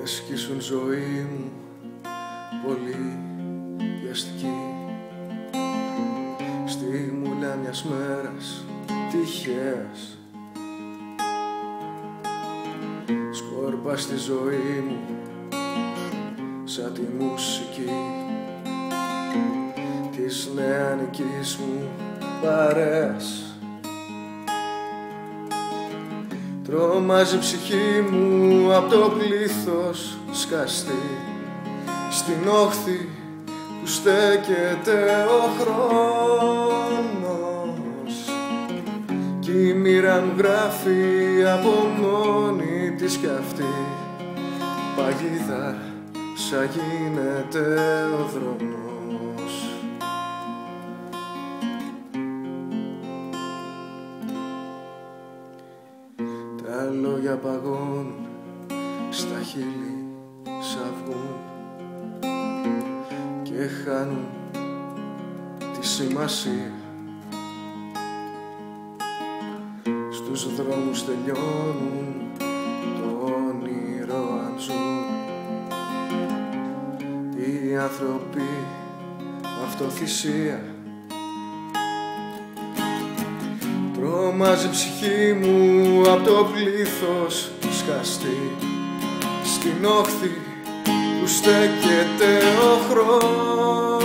με σκίσουν ζωή μου πολύ βιαστική, στη μουλιά μιας μέρας τυχαίας. Σκόρπα στη ζωή μου σαν τη μουσική της νεανικής μου παρέας. Τρομάζει η ψυχή μου απ' το πλήθος σκαστή, στην όχθη που στέκεται ο χρόνος, κι η μοίρα μου γράφει από μόνη της κι αυτή παγίδα σαν γίνεται ο δρόμος. Τα λόγια παγώνουν στα χείλη σ' και χάνουν τη σημασία. Στους δρόμους τελειώνουν το όνειρο αν ζουν οι άνθρωποι αυτοθυσία. Τρομάζει η ψυχή μου απ' το πλήθος σκαστή, στην όχθη που στέκεται ο χρόνος,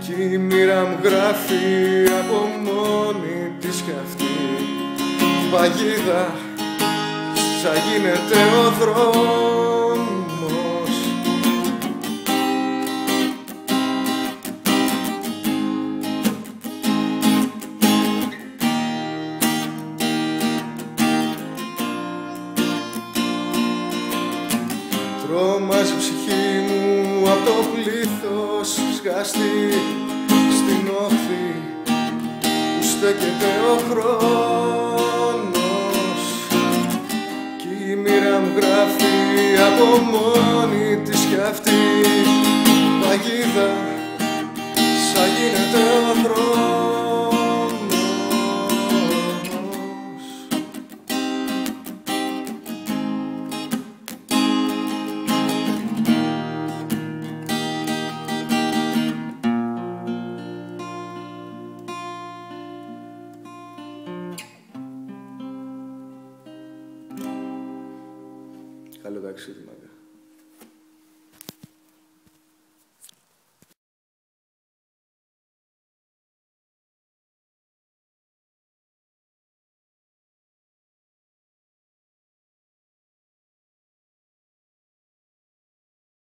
κι η μοίρα μου γράφει από μόνη της κι αυτή παγίδα σαν γίνεται ο δρόμος. Τρομάζει η ψυχή μου απ' το πλήθος σκαστή, στην όχθη που στέκεται ο χρόνος, κι η μοίρα μου γράφει από μόνη της κι αυτή παγίδα σαν γίνεται ο δρόμος. Καλό ταξίδι, μάγκα.